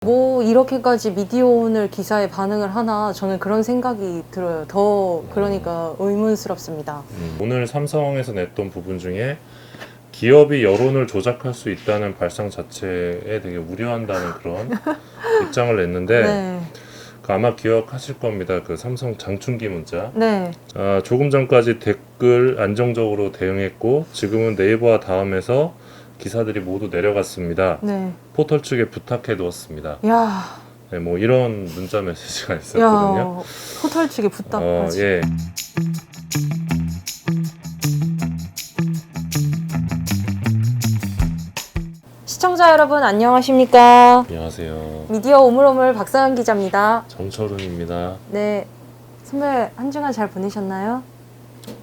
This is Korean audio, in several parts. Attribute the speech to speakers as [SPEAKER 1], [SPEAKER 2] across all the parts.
[SPEAKER 1] 뭐 이렇게까지 미디어오늘 기사에 반응을 하나 저는 그런 생각이 들어요. 더 그러니까 의문스럽습니다.
[SPEAKER 2] 오늘 삼성에서 냈던 부분 중에 기업이 여론을 조작할 수 있다는 발상 자체에 되게 우려한다는 그런 입장을 냈는데
[SPEAKER 1] 네.
[SPEAKER 2] 아마 기억하실 겁니다. 그 삼성 장충기 문자.
[SPEAKER 1] 네.
[SPEAKER 2] 조금 전까지 댓글 안정적으로 대응했고 지금은 네이버와 다음에서 기사들이 모두 내려갔습니다.
[SPEAKER 1] 네.
[SPEAKER 2] 포털 측에 부탁해 두었습니다.
[SPEAKER 1] 야.
[SPEAKER 2] 네, 뭐 이런 문자 메시지가 있었거든요.
[SPEAKER 1] 야. 포털 측에 부탁하지.
[SPEAKER 2] 예.
[SPEAKER 1] 시청자 여러분 안녕하십니까?
[SPEAKER 2] 안녕하세요.
[SPEAKER 1] 미디어 오물오물 박사연 기자입니다.
[SPEAKER 2] 정철훈입니다.
[SPEAKER 1] 네. 선배 한 주간 잘 보내셨나요?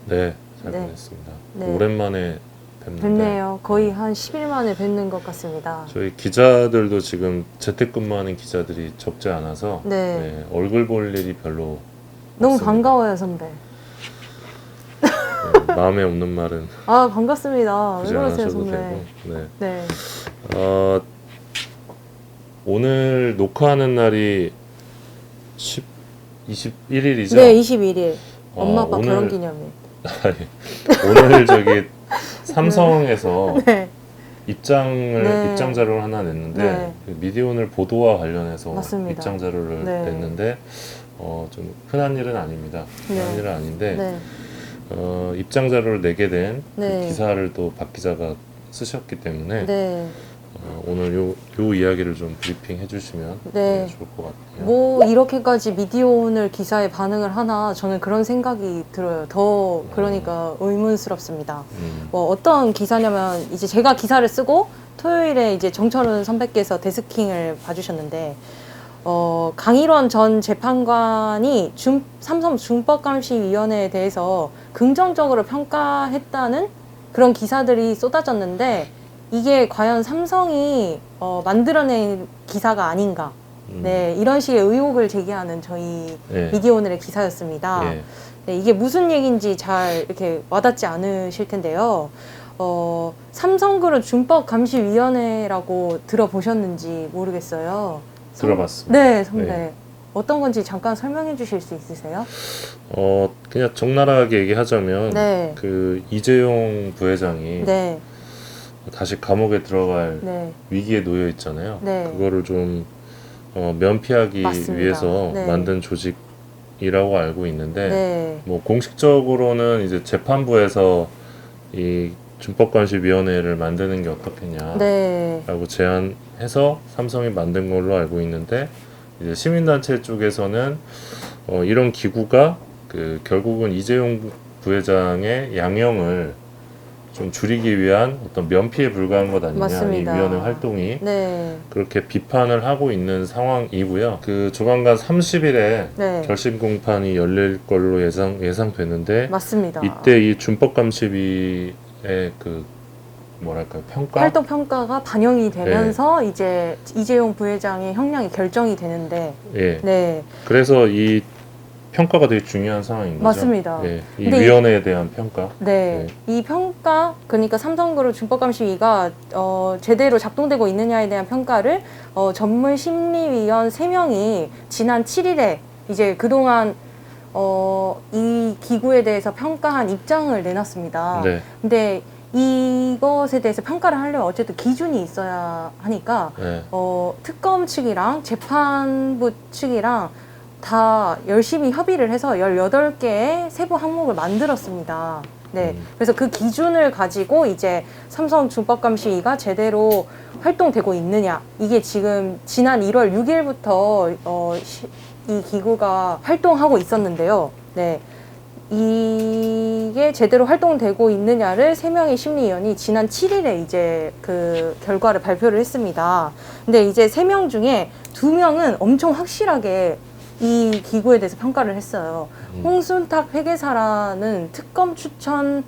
[SPEAKER 2] 네, 잘
[SPEAKER 1] 네.
[SPEAKER 2] 보냈습니다.
[SPEAKER 1] 네.
[SPEAKER 2] 오랜만에 뵙는데
[SPEAKER 1] 뵙네요. 거의 한 10일 만에 뵙는 것 같습니다.
[SPEAKER 2] 저희 기자들도 지금 재택근무하는 기자들이 적지 않아서
[SPEAKER 1] 네.
[SPEAKER 2] 얼굴 볼 일이 별로
[SPEAKER 1] 너무
[SPEAKER 2] 없습니다.
[SPEAKER 1] 반가워요, 선배.
[SPEAKER 2] 네, 마음에 없는 말은
[SPEAKER 1] 아, 반갑습니다. 왜
[SPEAKER 2] 굳이 안
[SPEAKER 1] 그러세요,
[SPEAKER 2] 하셔도
[SPEAKER 1] 선배?
[SPEAKER 2] 되고. 네.
[SPEAKER 1] 네.
[SPEAKER 2] 오늘 녹화하는 날이 21일이죠?
[SPEAKER 1] 네, 21일. 엄마 아빠 결혼 기념일.
[SPEAKER 2] 오늘 저기 삼성에서
[SPEAKER 1] 네.
[SPEAKER 2] 입장 자료를 하나 냈는데
[SPEAKER 1] 네.
[SPEAKER 2] 그 미디어오늘 보도와 관련해서
[SPEAKER 1] 맞습니다.
[SPEAKER 2] 입장 자료를
[SPEAKER 1] 네.
[SPEAKER 2] 냈는데 좀 흔한 일은 아닙니다. 흔한
[SPEAKER 1] 네.
[SPEAKER 2] 일은 아닌데
[SPEAKER 1] 네.
[SPEAKER 2] 입장 자료를 내게 된 그
[SPEAKER 1] 네.
[SPEAKER 2] 기사를 또 박 기자가 쓰셨기 때문에
[SPEAKER 1] 네.
[SPEAKER 2] 오늘 요 이야기를 좀 브리핑 해주시면
[SPEAKER 1] 네.
[SPEAKER 2] 좋을 것 같아요.
[SPEAKER 1] 뭐 이렇게까지 미디어오늘 기사에 반응을 하나 저는 그런 생각이 들어요. 더 그러니까 의문스럽습니다. 뭐 어떤 기사냐면 이제 제가 기사를 쓰고 토요일에 이제 정철훈 선배께서 데스킹을 봐주셨는데 강일원 전 재판관이 삼성 준법감시위원회에 대해서 긍정적으로 평가했다는 그런 기사들이 쏟아졌는데 이게 과연 삼성이 만들어낸 기사가 아닌가? 네, 이런 식의 의혹을 제기하는 저희
[SPEAKER 2] 네.
[SPEAKER 1] 미디어오늘의 기사였습니다.
[SPEAKER 2] 예.
[SPEAKER 1] 네, 이게 무슨 얘기인지 잘 이렇게 와닿지 않으실 텐데요. 삼성그룹 준법감시위원회라고 들어보셨는지 모르겠어요.
[SPEAKER 2] 들어봤습니다.
[SPEAKER 1] 네, 선배.
[SPEAKER 2] 네.
[SPEAKER 1] 어떤 건지 잠깐 설명해 주실 수 있으세요?
[SPEAKER 2] 그냥 적나라하게 얘기하자면
[SPEAKER 1] 네.
[SPEAKER 2] 그 이재용 부회장이
[SPEAKER 1] 네,
[SPEAKER 2] 다시 감옥에 들어갈
[SPEAKER 1] 네,
[SPEAKER 2] 위기에 놓여 있잖아요.
[SPEAKER 1] 네.
[SPEAKER 2] 그거를 좀 면피하기
[SPEAKER 1] 맞습니다.
[SPEAKER 2] 위해서
[SPEAKER 1] 네.
[SPEAKER 2] 만든 조직이라고 알고 있는데
[SPEAKER 1] 네,
[SPEAKER 2] 뭐 공식적으로는 이제 재판부에서 이 준법감시위원회를 만드는 게 어떻겠냐라고
[SPEAKER 1] 네,
[SPEAKER 2] 제안해서 삼성이 만든 걸로 알고 있는데 이제 시민단체 쪽에서는 이런 기구가 결국은 이재용 부회장의 양형을 좀 줄이기 위한 어떤 면피에 불과한 것 아니냐,
[SPEAKER 1] 맞습니다.
[SPEAKER 2] 이 위원회 활동이
[SPEAKER 1] 네,
[SPEAKER 2] 그렇게 비판을 하고 있는 상황이고요. 조만간 30일에
[SPEAKER 1] 네.
[SPEAKER 2] 결심 공판이 열릴 걸로 예상되는데
[SPEAKER 1] 맞습니다.
[SPEAKER 2] 이때 이 준법감시위의 뭐랄까 평가
[SPEAKER 1] 활동 평가가 반영이 되면서 이제 이재용 부회장의 형량이 결정이 되는데,
[SPEAKER 2] 예.
[SPEAKER 1] 네,
[SPEAKER 2] 그래서 이 평가가 되게 중요한 상황인 거죠.
[SPEAKER 1] 맞습니다.
[SPEAKER 2] 예. 이
[SPEAKER 1] 근데
[SPEAKER 2] 위원회에 대한 평가.
[SPEAKER 1] 네. 이 평가, 그러니까 삼성그룹 준법감시위가 제대로 작동되고 있느냐에 대한 평가를 전문 심리위원 3명이 지난 7일에 이제 그동안 이 기구에 대해서 평가한 입장을 내놨습니다.
[SPEAKER 2] 네.
[SPEAKER 1] 근데 이것에 대해서 평가를 하려면 어쨌든 기준이 있어야 하니까
[SPEAKER 2] 네.
[SPEAKER 1] 특검 측이랑 재판부 측이랑 다 열심히 협의를 해서 18개의 세부 항목을 만들었습니다. 네. 그래서 그 기준을 가지고 이제 삼성 준법감시위가 제대로 활동되고 있느냐. 이게 지금 지난 1월 6일부터 이 기구가 활동하고 있었는데요. 네. 이게 제대로 활동되고 있느냐를 3명의 심리위원이 지난 7일에 이제 그 결과를 발표를 했습니다. 근데 이제 3명 중에 2명은 엄청 확실하게 이 기구에 대해서 평가를 했어요. 홍순탁 회계사라는 특검 추천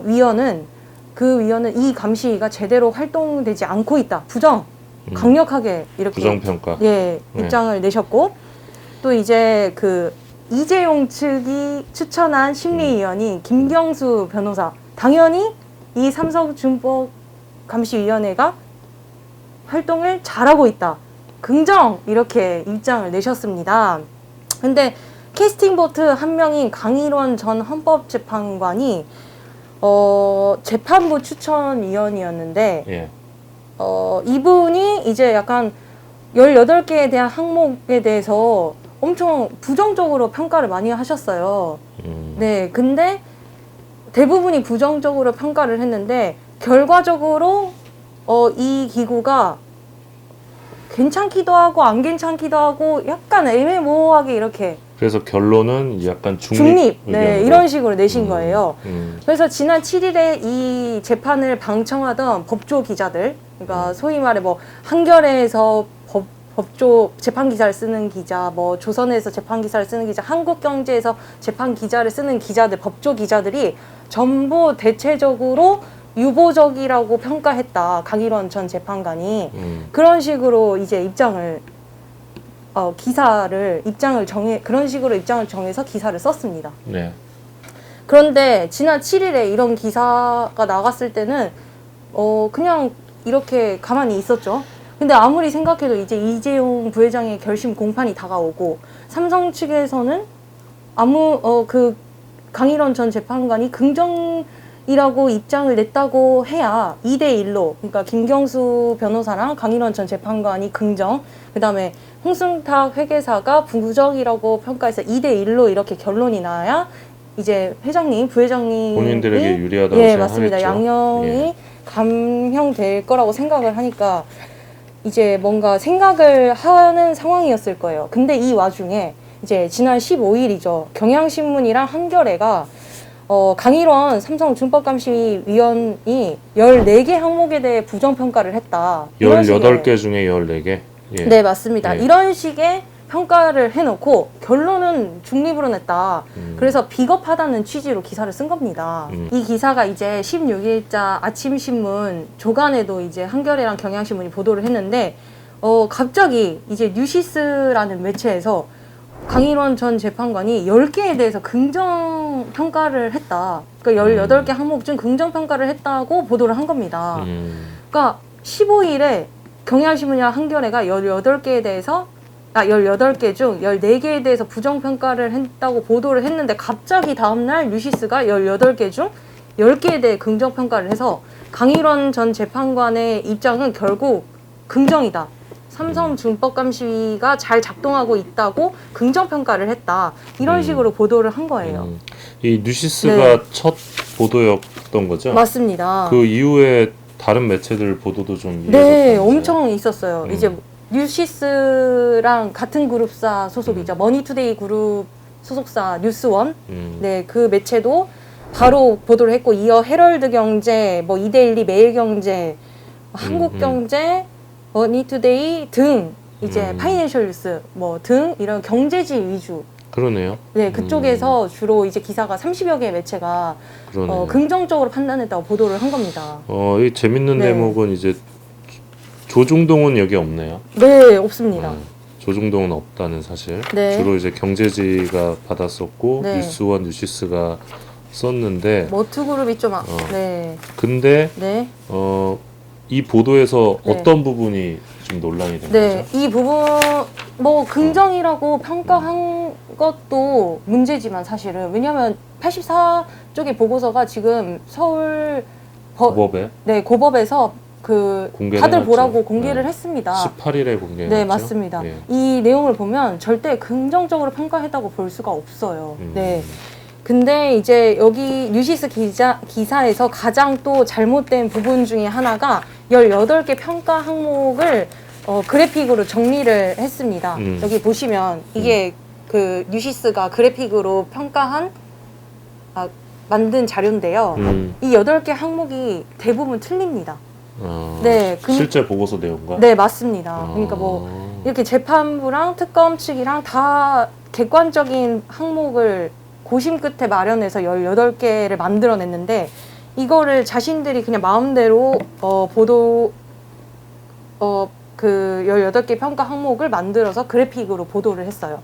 [SPEAKER 1] 위원은 그 위원은 이 감시위가 제대로 활동되지 않고 있다. 강력하게 이렇게
[SPEAKER 2] 부정평가.
[SPEAKER 1] 예, 입장을 내셨고 또 이제 그 이재용 측이 추천한 심리위원이 김경수 변호사 당연히 이 삼성준법감시위원회가 활동을 잘하고 있다. 긍정 이렇게 입장을 내셨습니다. 근데 캐스팅 보트 한 명인 강일원 전 헌법재판관이 재판부 추천위원이었는데
[SPEAKER 2] 예.
[SPEAKER 1] 이분이 이제 약간 18개에 대한 항목에 대해서 엄청 부정적으로 평가를 많이 하셨어요. 네, 근데 대부분이 부정적으로 평가를 했는데 결과적으로 이 기구가 괜찮기도 하고 안 괜찮기도 하고 약간 애매모호하게 이렇게
[SPEAKER 2] 그래서 결론은 약간
[SPEAKER 1] 중립 네,
[SPEAKER 2] 의견으로?
[SPEAKER 1] 이런 식으로 내신 거예요.
[SPEAKER 2] 음.
[SPEAKER 1] 그래서 지난 7일에 이 재판을 방청하던 법조 기자들, 그러니까 소위 말해 뭐 한겨레에서 법조 재판 기사를 쓰는 기자, 뭐 조선에서 재판 기사를 쓰는 기자, 한국경제에서 재판 기자를 쓰는 기자들, 법조 기자들이 전부 대체적으로 유보적이라고 평가했다. 강일원 전 재판관이 그런 식으로 이제 그런 식으로 입장을 정해서 기사를 썼습니다.
[SPEAKER 2] 네.
[SPEAKER 1] 그런데 지난 7일에 이런 기사가 나갔을 때는 그냥 이렇게 가만히 있었죠. 근데 아무리 생각해도 이제 이재용 부회장의 결심 공판이 다가오고 삼성 측에서는 강일원 전 재판관이 긍정이라고 입장을 냈다고 해야 2대1로, 그러니까 김경수 변호사랑 강일원 전 재판관이 긍정, 그 다음에 홍승탁 회계사가 부정이라고 평가해서 2대1로 이렇게 결론이 나야 이제 부회장님이
[SPEAKER 2] 본인들에게 유리하다고
[SPEAKER 1] 예,
[SPEAKER 2] 생각하겠죠.
[SPEAKER 1] 맞습니다. 양형이
[SPEAKER 2] 예.
[SPEAKER 1] 감형될 거라고 생각을 하니까 이제 뭔가 생각을 하는 상황이었을 거예요. 근데 이 와중에 이제 지난 15일이죠. 경향신문이랑 한겨레가 강일원 삼성준법감시위원이 14개 항목에 대해 부정평가를 했다.
[SPEAKER 2] 18개 중에 14개? 예.
[SPEAKER 1] 네, 맞습니다.
[SPEAKER 2] 예.
[SPEAKER 1] 이런 식의 평가를 해놓고 결론은 중립으로 냈다. 그래서 비겁하다는 취지로 기사를 쓴 겁니다. 이 기사가 이제 16일자 아침신문 조간에도 이제 한겨레랑 경향신문이 보도를 했는데 갑자기 이제 뉴시스라는 매체에서 강일원 전 재판관이 10개에 대해서 긍정 평가를 했다. 그러니까 18개 항목 중 긍정 평가를 했다고 보도를 한 겁니다. 그러니까 15일에 경향신문이랑 한겨레가 18개에 대해서 18개 중 14개에 대해서 부정평가를 했다고 보도를 했는데 갑자기 다음날 뉴시스가 18개 중 10개에 대해 긍정평가를 해서 강일원 전 재판관의 입장은 결국 긍정이다. 삼성준법감시위가 잘 작동하고 있다고 긍정평가를 했다. 이런 식으로 보도를 한 거예요.
[SPEAKER 2] 이 뉴시스가
[SPEAKER 1] 네.
[SPEAKER 2] 첫 보도였던 거죠?
[SPEAKER 1] 맞습니다.
[SPEAKER 2] 그 이후에 다른 매체들 보도도 좀
[SPEAKER 1] 네,
[SPEAKER 2] 이어졌다면서요?
[SPEAKER 1] 엄청 있었어요. 이제 뉴시스랑 같은 그룹사 소속이죠. 머니투데이 그룹 소속사 뉴스원. 네, 그 매체도 바로 보도를 했고, 이어 헤럴드 경제, 뭐 이데일리 매일경제, 한국경제, 머니투데이 등 이제 파이낸셜 뉴스 뭐 등 이런 경제지 위주.
[SPEAKER 2] 그러네요.
[SPEAKER 1] 네, 그쪽에서 주로 이제 기사가 30여 개의 매체가
[SPEAKER 2] 그러네요.
[SPEAKER 1] 긍정적으로 판단했다고 보도를 한 겁니다.
[SPEAKER 2] 이 재밌는
[SPEAKER 1] 네.
[SPEAKER 2] 대목은 이제 조중동은 여기 없네요.
[SPEAKER 1] 네, 없습니다.
[SPEAKER 2] 조중동은 없다는 사실.
[SPEAKER 1] 네.
[SPEAKER 2] 주로 이제 경제지가 받았었고
[SPEAKER 1] 네.
[SPEAKER 2] 뉴스원, 뉴시스가 썼는데
[SPEAKER 1] 머투그룹이 좀 네.
[SPEAKER 2] 근데
[SPEAKER 1] 네.
[SPEAKER 2] 이 보도에서
[SPEAKER 1] 네.
[SPEAKER 2] 어떤 부분이 좀 논란이 된
[SPEAKER 1] 네,
[SPEAKER 2] 거죠?
[SPEAKER 1] 이 부분 뭐 긍정이라고 평가한 것도 문제지만 사실은 왜냐하면 84쪽의 보고서가 지금 서울
[SPEAKER 2] 고법에
[SPEAKER 1] 네, 고법에서 그
[SPEAKER 2] 공개를
[SPEAKER 1] 다들
[SPEAKER 2] 해놨죠.
[SPEAKER 1] 보라고 공개를
[SPEAKER 2] 네.
[SPEAKER 1] 했습니다.
[SPEAKER 2] 18일에 공개했죠.
[SPEAKER 1] 네, 맞습니다.
[SPEAKER 2] 예.
[SPEAKER 1] 이 내용을 보면 절대 긍정적으로 평가했다고 볼 수가 없어요. 네. 근데 이제 여기 뉴시스 기사에서 가장 또 잘못된 부분 중에 하나가 18개 평가 항목을 그래픽으로 정리를 했습니다. 여기 보시면 이게 그 뉴시스가 그래픽으로 만든 자료인데요. 이 8개 항목이 대부분 틀립니다. 네,
[SPEAKER 2] 실제 보고서 내용과?
[SPEAKER 1] 네, 맞습니다. 그러니까 뭐 이렇게 재판부랑 특검 측이랑 다 객관적인 항목을 고심 끝에 마련해서 18개를 만들어냈는데 이거를 자신들이 그냥 마음대로 그 18개 평가 항목을 만들어서 그래픽으로 보도를 했어요.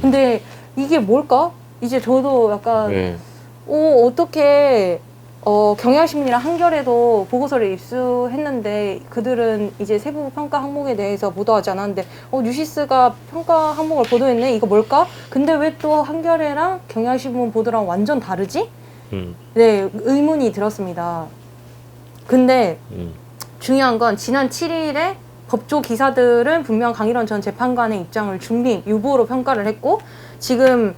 [SPEAKER 1] 근데 이게 뭘까? 이제 저도 약간
[SPEAKER 2] 네.
[SPEAKER 1] 어떻게 경향신문이랑 한겨레도 보고서를 입수했는데 그들은 이제 세부 평가 항목에 대해서 보도하지 않았는데 뉴시스가 평가 항목을 보도했네? 이거 뭘까? 근데 왜 또 한겨레랑 경향신문 보도랑 완전 다르지? 네, 의문이 들었습니다. 근데 중요한 건 지난 7일에 법조 기사들은 분명 강일원 전 재판관의 입장을 중립, 유보로 평가를 했고 지금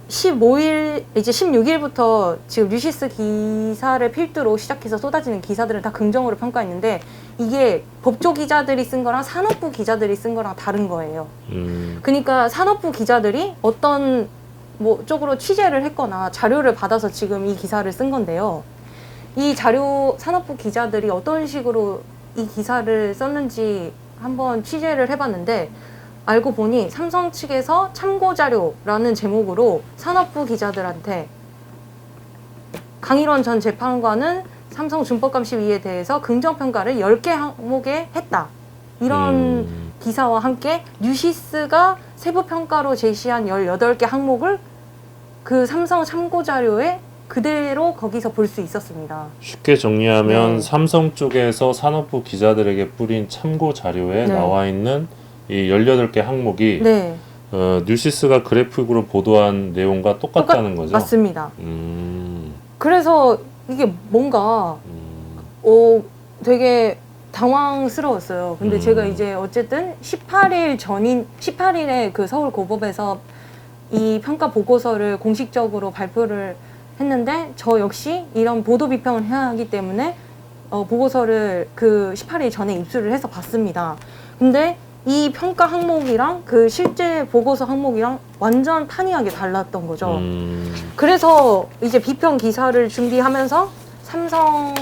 [SPEAKER 1] 15일, 이제 16일부터 지금 뉴시스 기사를 필두로 시작해서 쏟아지는 기사들은 다 긍정으로 평가했는데 이게 법조 기자들이 쓴 거랑 산업부 기자들이 쓴 거랑 다른 거예요. 그러니까 산업부 기자들이 어떤 쪽으로 취재를 했거나 자료를 받아서 지금 이 기사를 쓴 건데요. 이 자료, 산업부 기자들이 어떤 식으로 이 기사를 썼는지 한번 취재를 해봤는데 알고 보니 삼성 측에서 참고자료라는 제목으로 산업부 기자들한테 강일원 전 재판관은 삼성 준법감시위에 대해서 긍정평가를 10개 항목에 했다. 이런 기사와 함께 뉴시스가 세부평가로 제시한 18개 항목을 그 삼성 참고자료에 그대로 거기서 볼 수 있었습니다.
[SPEAKER 2] 쉽게 정리하면
[SPEAKER 1] 네.
[SPEAKER 2] 삼성 쪽에서 산업부 기자들에게 뿌린 참고 자료에
[SPEAKER 1] 네.
[SPEAKER 2] 나와 있는 이 18개 항목이
[SPEAKER 1] 네,
[SPEAKER 2] 뉴시스가 그래픽으로 보도한 내용과 똑같다는 거죠?
[SPEAKER 1] 맞습니다.
[SPEAKER 2] 음,
[SPEAKER 1] 그래서 이게 뭔가 되게 당황스러웠어요. 근데 제가 이제 어쨌든 18일에 그 서울고법에서 이 평가 보고서를 공식적으로 발표를 했는데 저 역시 이런 보도 비평을 해야 하기 때문에 보고서를 그 18일 전에 입수를 해서 봤습니다. 근데 이 평가 항목이랑 그 실제 보고서 항목이랑 완전 판이하게 달랐던 거죠. 그래서 이제 비평 기사를 준비하면서 삼성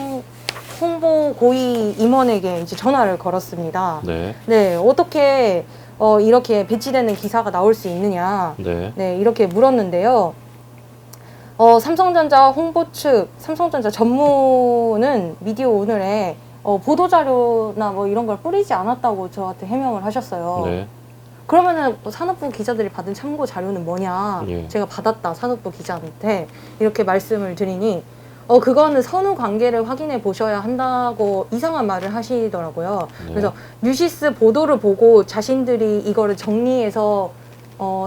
[SPEAKER 1] 홍보 고위 임원에게 이제 전화를 걸었습니다.
[SPEAKER 2] 네.
[SPEAKER 1] 네, 어떻게 이렇게 배치되는 기사가 나올 수 있느냐.
[SPEAKER 2] 네.
[SPEAKER 1] 네, 이렇게 물었는데요. 삼성전자 홍보 측, 삼성전자 전무는 미디어 오늘에 보도자료나 뭐 이런 걸 뿌리지 않았다고 저한테 해명을 하셨어요.
[SPEAKER 2] 네.
[SPEAKER 1] 그러면은 산업부 기자들이 받은 참고 자료는 뭐냐?
[SPEAKER 2] 예.
[SPEAKER 1] 제가 받았다, 산업부 기자한테 이렇게 말씀을 드리니 그거는 선후 관계를 확인해 보셔야 한다고 이상한 말을 하시더라고요.
[SPEAKER 2] 네.
[SPEAKER 1] 그래서 뉴시스 보도를 보고 자신들이 이거를 정리해서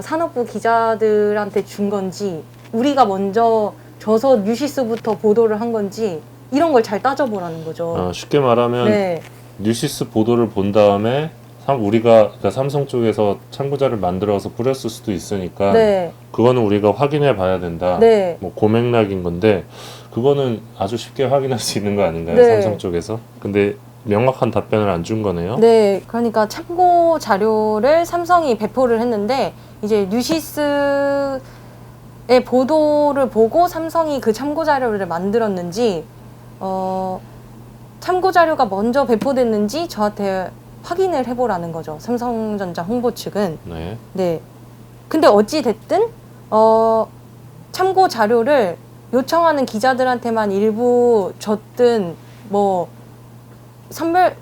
[SPEAKER 1] 산업부 기자들한테 준 건지 우리가 먼저 줘서 뉴시스부터 보도를 한 건지 이런 걸 잘 따져보라는 거죠.
[SPEAKER 2] 쉽게 말하면
[SPEAKER 1] 네,
[SPEAKER 2] 뉴시스 보도를 본 다음에 그러니까 삼성 쪽에서 참고자를 만들어서 뿌렸을 수도 있으니까
[SPEAKER 1] 네,
[SPEAKER 2] 그거는 우리가 확인해 봐야 된다.
[SPEAKER 1] 네.
[SPEAKER 2] 뭐 고맥락인 건데 그거는 아주 쉽게 확인할 수 있는 거 아닌가요?
[SPEAKER 1] 네.
[SPEAKER 2] 삼성 쪽에서. 근데 명확한 답변을 안 준 거네요.
[SPEAKER 1] 네, 그러니까 참고 자료를 삼성이 배포를 했는데 이제 뉴시스의 보도를 보고 삼성이 그 참고 자료를 만들었는지 참고 자료가 먼저 배포됐는지 저한테 확인을 해보라는 거죠. 삼성전자 홍보 측은.
[SPEAKER 2] 네.
[SPEAKER 1] 네. 근데 어찌 됐든 참고 자료를 요청하는 기자들한테만 일부 줬든 뭐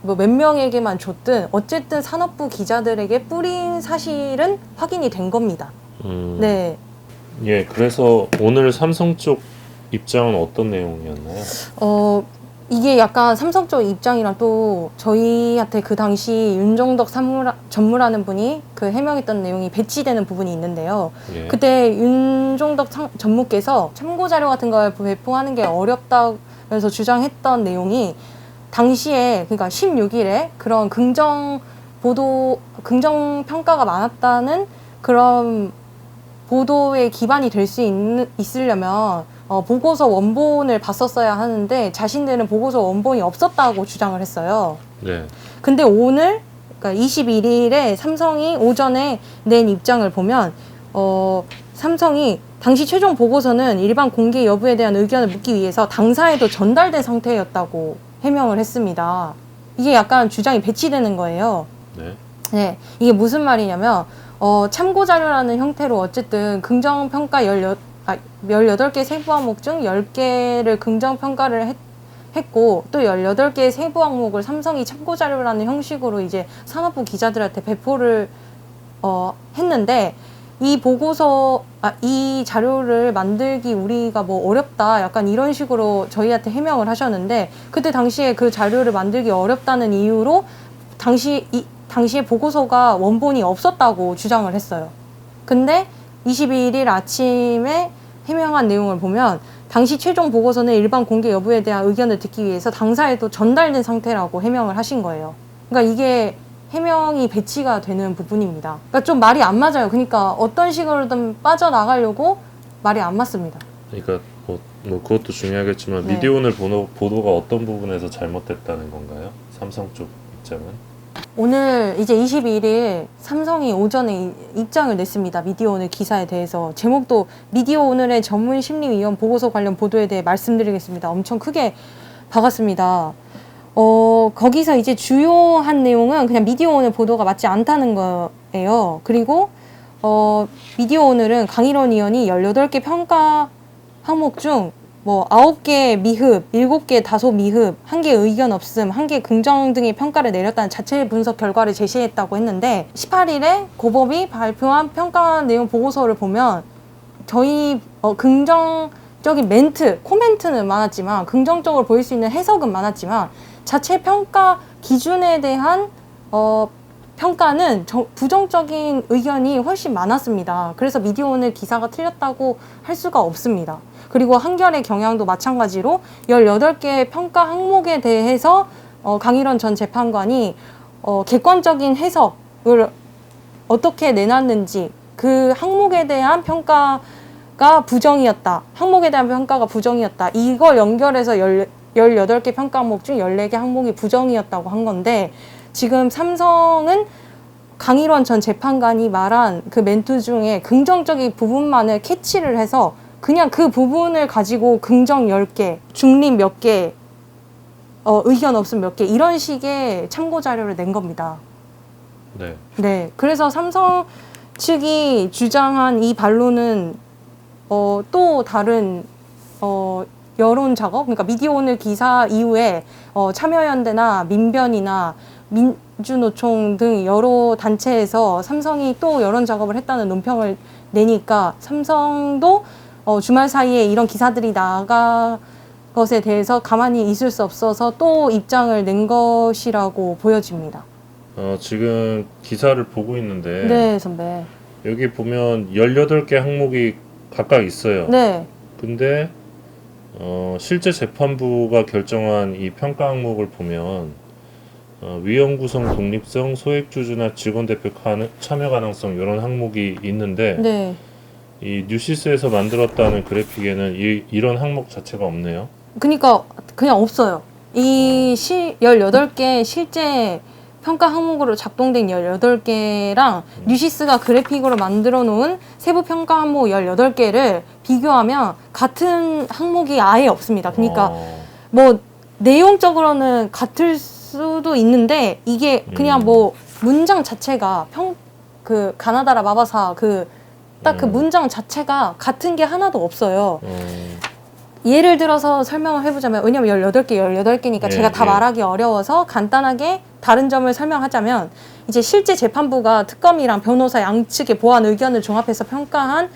[SPEAKER 1] 몇 명에게만 줬든 어쨌든 산업부 기자들에게 뿌린 사실은 확인이 된 겁니다. 네.
[SPEAKER 2] 예, 그래서 오늘 삼성 쪽 입장은 어떤 내용이었나요?
[SPEAKER 1] 이게 약간 삼성 쪽 입장이랑 또 저희한테 그 당시 윤종덕 전무라는 분이 그 해명했던 내용이 배치되는 부분이 있는데요.
[SPEAKER 2] 예.
[SPEAKER 1] 그때 윤종덕 전무께서 참고 자료 같은 걸 배포하는 게 어렵다면서 주장했던 내용이 당시에 그러니까 16일에 그런 긍정 평가가 많았다는 그런 보도에 기반이 될 수 있으려면 보고서 원본을 봤었어야 하는데 자신들은 보고서 원본이 없었다고 주장을 했어요.
[SPEAKER 2] 네.
[SPEAKER 1] 근데 오늘 그러니까 21일에 삼성이 오전에 낸 입장을 보면 삼성이 당시 최종 보고서는 일반 공개 여부에 대한 의견을 묻기 위해서 당사에도 전달된 상태였다고 해명을 했습니다. 이게 약간 주장이 배치되는 거예요.
[SPEAKER 2] 네.
[SPEAKER 1] 네, 이게 무슨 말이냐면 참고 자료라는 형태로 어쨌든 긍정 평가 18개 세부 항목 중 10개를 긍정 평가를 했고 또 18개의 세부 항목을 삼성이 참고 자료라는 형식으로 이제 산업부 기자들한테 배포를 했는데 이 보고서, 이 자료를 만들기 우리가 뭐 어렵다, 약간 이런 식으로 저희한테 해명을 하셨는데, 그때 당시에 그 자료를 만들기 어렵다는 이유로 당시에 보고서가 원본이 없었다고 주장을 했어요. 근데 22일 아침에 해명한 내용을 보면 당시 최종 보고서는 일반 공개 여부에 대한 의견을 듣기 위해서 당사에도 전달된 상태라고 해명을 하신 거예요. 그러니까 이게 해명이 배치가 되는 부분입니다. 그러니까 좀 말이 안 맞아요. 그러니까 어떤 식으로든 빠져나가려고 말이 안 맞습니다.
[SPEAKER 2] 그러니까 뭐 그것도 중요하겠지만
[SPEAKER 1] 네.
[SPEAKER 2] 미디어오늘 보도가 어떤 부분에서 잘못됐다는 건가요? 삼성 쪽 입장은?
[SPEAKER 1] 오늘 이제 22일 삼성이 오전에 입장을 냈습니다. 미디어오늘 기사에 대해서. 제목도 미디어오늘의 전문심리위원 보고서 관련 보도에 대해 말씀드리겠습니다. 엄청 크게 박았습니다. 거기서 이제 주요한 내용은 그냥 미디어오늘 보도가 맞지 않다는 거예요. 그리고 미디어오늘은 강일원 의원이 18개 평가 항목 중 뭐 9개 미흡, 7개 다소 미흡, 1개 의견 없음, 1개 긍정 등의 평가를 내렸다는 자체 분석 결과를 제시했다고 했는데 18일에 고법이 발표한 평가 내용 보고서를 보면 저희 긍정적인 멘트, 코멘트는 많았지만 긍정적으로 보일 수 있는 해석은 많았지만 자체 평가 기준에 대한 평가는 부정적인 의견이 훨씬 많았습니다. 그래서 미디어오늘 기사가 틀렸다고 할 수가 없습니다. 그리고 한겨레 경향도 마찬가지로 18개 평가 항목에 대해서 강일원 전 재판관이 객관적인 해석을 어떻게 내놨는지 그 항목에 대한 평가가 부정이었다. 항목에 대한 평가가 부정이었다. 이걸 연결해서 18개 평가 항목 중 14개 항목이 부정이었다고 한 건데 지금 삼성은 강일원 전 재판관이 말한 그 멘트 중에 긍정적인 부분만을 캐치를 해서 그냥 그 부분을 가지고 긍정 10개, 중립 몇 개, 의견 없음 몇 개 이런 식의 참고 자료를 낸 겁니다.
[SPEAKER 2] 네.
[SPEAKER 1] 네. 그래서 삼성 측이 주장한 이 반론은 또 다른 여론 작업, 그러니까 미디어오늘 기사 이후에 참여연대나 민변이나 민주노총 등 여러 단체에서 삼성이 또 여론 작업을 했다는 논평을 내니까 삼성도 주말 사이에 이런 기사들이 나간 것에 대해서 가만히 있을 수 없어서 또 입장을 낸 것이라고 보여집니다.
[SPEAKER 2] 지금 기사를 보고 있는데
[SPEAKER 1] 네, 선배.
[SPEAKER 2] 여기 보면 18개 항목이 각각 있어요.
[SPEAKER 1] 네.
[SPEAKER 2] 근데 실제 재판부가 결정한 이 평가 항목을 보면 위원 구성 독립성, 소액 주주나 직원 대표 참여 가능성 이런 항목이 있는데
[SPEAKER 1] 네.
[SPEAKER 2] 이 뉴시스에서 만들었다는 그래픽에는 이런 항목 자체가 없네요.
[SPEAKER 1] 그러니까 그냥 없어요. 이 18개 실제 평가 항목으로 작동된 18개랑 뉴시스가 그래픽으로 만들어 놓은 세부 평가 항목 18개를 비교하면 같은 항목이 아예 없습니다. 그러니까 뭐 내용적으로는 같을 수도 있는데 이게 그냥 뭐 문장 자체가 그 가나다라 마바사 딱 그 문장 자체가 같은 게 하나도 없어요. 예를 들어서 설명을 해보자면, 왜냐면 18개니까 제가 다 말하기 어려워서 간단하게 다른 점을 설명하자면, 이제 실제 재판부가 특검이랑 변호사 양측의 보완 의견을 종합해서 평가한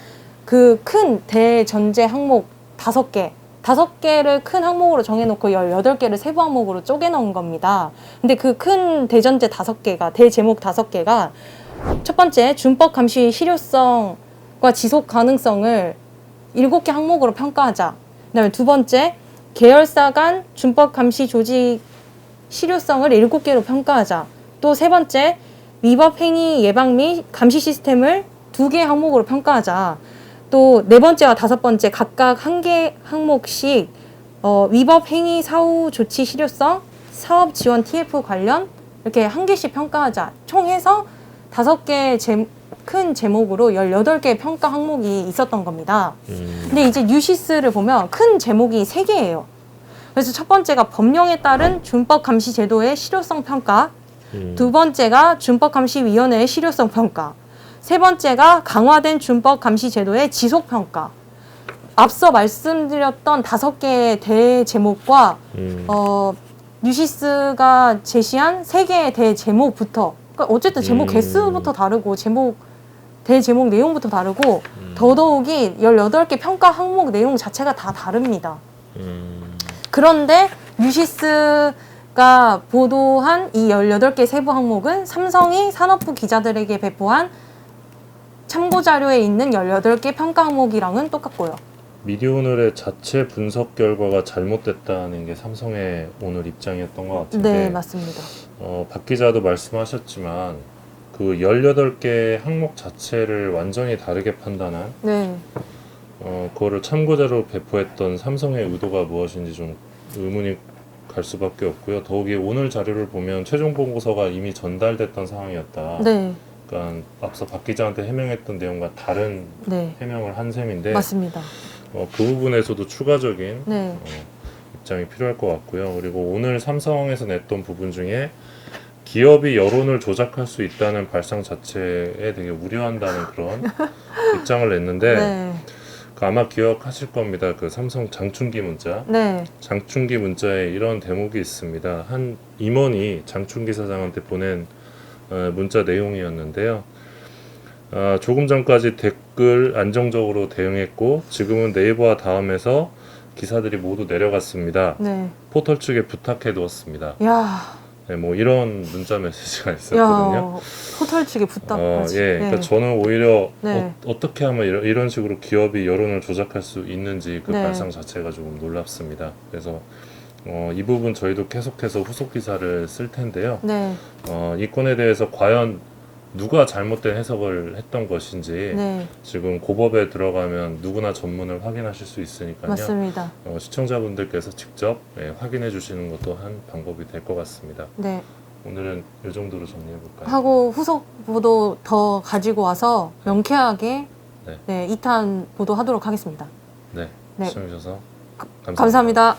[SPEAKER 1] 그 큰 대전제 항목 5개를 큰 항목으로 정해놓고 18개를 세부 항목으로 쪼개놓은 겁니다. 근데 그 큰 대전제 5개가, 대제목 5개가 첫 번째, 준법 감시 실효성과 지속 가능성을 7개 항목으로 평가하자. 그다음에 두 번째, 계열사 간 준법 감시 조직 실효성을 7개로 평가하자. 또 세 번째, 위법 행위 예방 및 감시 시스템을 2개 항목으로 평가하자. 또 네 번째와 다섯 번째 각각 1개 항목씩 위법 행위 사후 조치 실효성, 사업 지원 TF 관련 이렇게 1개씩 평가하자. 총 해서 5개 큰 제목으로 18개의 평가 항목이 있었던 겁니다. 근데 이제 뉴시스를 보면 큰 제목이 3개예요. 그래서 첫 번째가 법령에 따른 준법 감시 제도의 실효성 평가, 두 번째가 준법 감시 위원회의 실효성 평가, 세 번째가 강화된 준법 감시 제도의 지속 평가. 앞서 말씀드렸던 5개의 대제목과 뉴시스가 제시한 3개의 대제목부터, 그러니까 어쨌든 제목 개수부터 다르고 제목 대제목 내용부터 다르고 더더욱이 18개 평가 항목 내용 자체가 다 다릅니다. 그런데 뉴시스가 보도한 이 18개 세부 항목은 삼성이 산업부 기자들에게 배포한 참고자료에 있는 18개 평가 항목이랑은 똑같고요.
[SPEAKER 2] 미디어오늘의 자체 분석 결과가 잘못됐다는 게 삼성의 오늘 입장이었던 것 같은데
[SPEAKER 1] 네, 맞습니다.
[SPEAKER 2] 박 기자도 말씀하셨지만 그 18개 항목 자체를 완전히 다르게 판단한
[SPEAKER 1] 네,
[SPEAKER 2] 그거를 참고자로 배포했던 삼성의 의도가 무엇인지 좀 의문이 갈 수밖에 없고요. 더욱이 오늘 자료를 보면 최종 보고서가 이미 전달됐던 상황이었다.
[SPEAKER 1] 네,
[SPEAKER 2] 그러니까 앞서 박 기자한테 해명했던 내용과 다른
[SPEAKER 1] 네,
[SPEAKER 2] 해명을 한 셈인데
[SPEAKER 1] 맞습니다.
[SPEAKER 2] 그 부분에서도 추가적인
[SPEAKER 1] 네,
[SPEAKER 2] 입장이 필요할 것 같고요. 그리고 오늘 삼성에서 냈던 부분 중에 기업이 여론을 조작할 수 있다는 발상 자체에 되게 우려한다는 그런 입장을 냈는데
[SPEAKER 1] 네,
[SPEAKER 2] 아마 기억하실 겁니다. 그 삼성 장충기 문자.
[SPEAKER 1] 네,
[SPEAKER 2] 장충기 문자에 이런 대목이 있습니다. 한 임원이 장충기 사장한테 보낸 문자 내용이었는데요. 조금 전까지 댓글 안정적으로 대응했고 지금은 네이버와 다음에서 기사들이 모두 내려갔습니다.
[SPEAKER 1] 네.
[SPEAKER 2] 포털 측에 부탁해 두었습니다.
[SPEAKER 1] 야,
[SPEAKER 2] 네, 뭐 이런 문자 메시지가 있었거든요.
[SPEAKER 1] 야, 포털 측에 부탁까지.
[SPEAKER 2] 예, 그러니까 저는 오히려
[SPEAKER 1] 네.
[SPEAKER 2] 어떻게 하면 이런 식으로 기업이 여론을 조작할 수 있는지 그
[SPEAKER 1] 네.
[SPEAKER 2] 발상 자체가 조금 놀랍습니다. 그래서 이 부분 저희도 계속해서 후속 기사를 쓸 텐데요.
[SPEAKER 1] 네,
[SPEAKER 2] 이 건에 대해서 과연 누가 잘못된 해석을 했던 것인지
[SPEAKER 1] 네,
[SPEAKER 2] 지금 고법에 들어가면 누구나 전문을 확인하실 수 있으니까요.
[SPEAKER 1] 맞습니다.
[SPEAKER 2] 시청자분들께서 직접 확인해 주시는 것도 한 방법이 될 것 같습니다.
[SPEAKER 1] 네.
[SPEAKER 2] 오늘은 이 정도로 정리해 볼까요?
[SPEAKER 1] 하고 후속 보도 더 가지고 와서 명쾌하게
[SPEAKER 2] 네.
[SPEAKER 1] 네, 2탄 보도하도록 하겠습니다.
[SPEAKER 2] 네,
[SPEAKER 1] 네.
[SPEAKER 2] 시청해 주셔서
[SPEAKER 1] 감사합니다.